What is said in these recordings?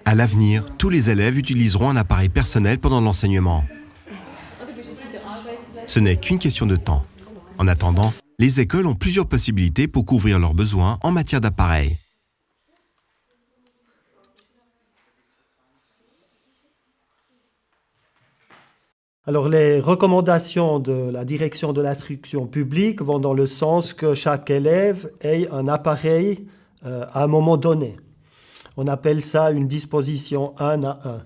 À l'avenir, tous les élèves utiliseront un appareil personnel pendant l'enseignement. Ce n'est qu'une question de temps. En attendant, les écoles ont plusieurs possibilités pour couvrir leurs besoins en matière d'appareils. Alors, les recommandations de la direction de l'instruction publique vont dans le sens que chaque élève ait un appareil à un moment donné. On appelle ça une disposition 1 à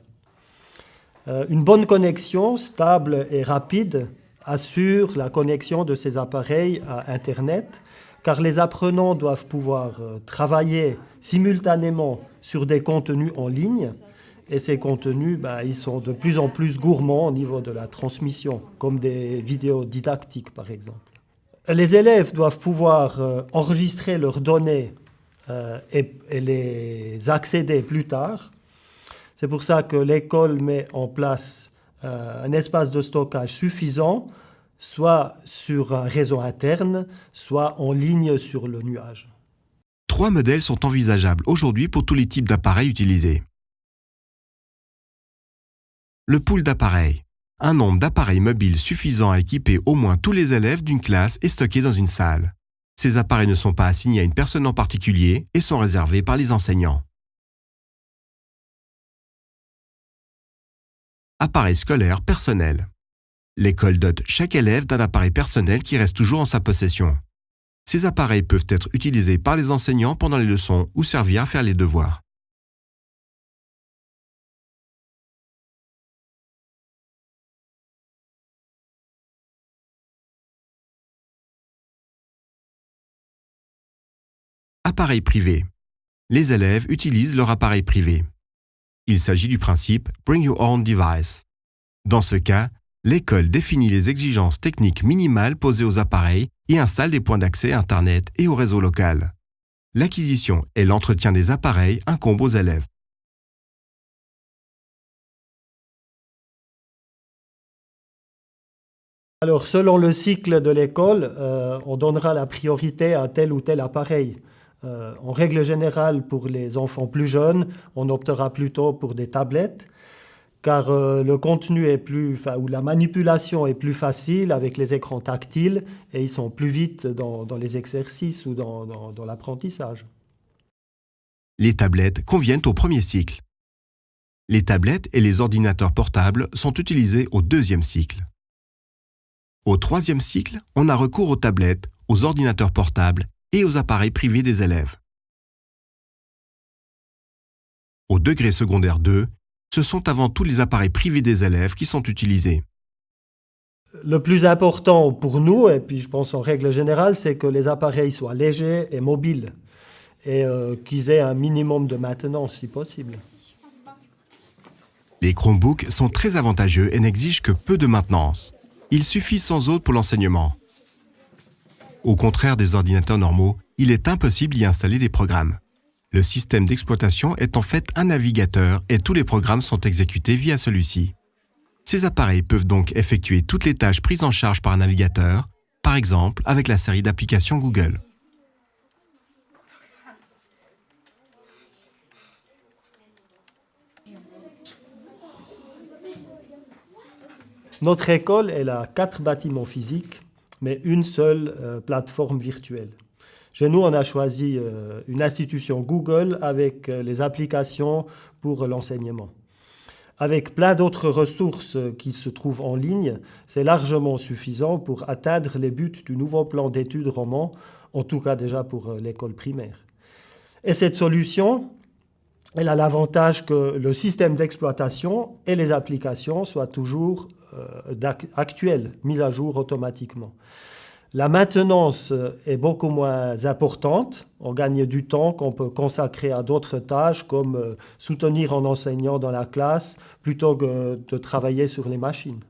1. Une bonne connexion stable et rapide assure la connexion de ces appareils à Internet, car les apprenants doivent pouvoir travailler simultanément sur des contenus en ligne. Et ces contenus, ils sont de plus en plus gourmands au niveau de la transmission, comme des vidéos didactiques par exemple. Les élèves doivent pouvoir enregistrer leurs données et les accéder plus tard. C'est pour ça que l'école met en place un espace de stockage suffisant, soit sur un réseau interne, soit en ligne sur le nuage. 3 modèles sont envisageables aujourd'hui pour tous les types d'appareils utilisés. Le pool d'appareils. Un nombre d'appareils mobiles suffisant à équiper au moins tous les élèves d'une classe est stocké dans une salle. Ces appareils ne sont pas assignés à une personne en particulier et sont réservés par les enseignants. Appareil scolaire personnel. L'école dote chaque élève d'un appareil personnel qui reste toujours en sa possession. Ces appareils peuvent être utilisés par les enseignants pendant les leçons ou servir à faire les devoirs. Appareil privé. Les élèves utilisent leur appareil privé. Il s'agit du principe « Bring your own device ». Dans ce cas, l'école définit les exigences techniques minimales posées aux appareils et installe des points d'accès à Internet et au réseau local. L'acquisition et l'entretien des appareils incombent aux élèves. Alors, selon le cycle de l'école, on donnera la priorité à tel ou tel appareil. En règle générale, pour les enfants plus jeunes, on optera plutôt pour des tablettes, car le contenu est ou la manipulation est plus facile avec les écrans tactiles et ils sont plus vite dans les exercices ou dans l'apprentissage. Les tablettes conviennent au premier cycle. Les tablettes et les ordinateurs portables sont utilisés au deuxième cycle. Au troisième cycle, on a recours aux tablettes, aux ordinateurs portables et aux appareils privés des élèves. Au degré secondaire 2, ce sont avant tout les appareils privés des élèves qui sont utilisés. Le plus important pour nous, et puis je pense en règle générale, c'est que les appareils soient légers et mobiles et qu'ils aient un minimum de maintenance si possible. Les Chromebooks sont très avantageux et n'exigent que peu de maintenance. Ils suffisent sans autre pour l'enseignement. Au contraire des ordinateurs normaux, il est impossible d'y installer des programmes. Le système d'exploitation est en fait un navigateur et tous les programmes sont exécutés via celui-ci. Ces appareils peuvent donc effectuer toutes les tâches prises en charge par un navigateur, par exemple avec la série d'applications Google. Notre école, elle a 4 bâtiments physiques, mais une seule plateforme virtuelle. Chez nous, on a choisi une institution Google avec les applications pour l'enseignement. Avec plein d'autres ressources qui se trouvent en ligne, c'est largement suffisant pour atteindre les buts du nouveau plan d'études roman, en tout cas déjà pour l'école primaire. Et cette solution, elle a l'avantage que le système d'exploitation et les applications soient toujours actuels, mis à jour automatiquement. La maintenance est beaucoup moins importante. On gagne du temps qu'on peut consacrer à d'autres tâches comme soutenir un enseignant dans la classe plutôt que de travailler sur les machines.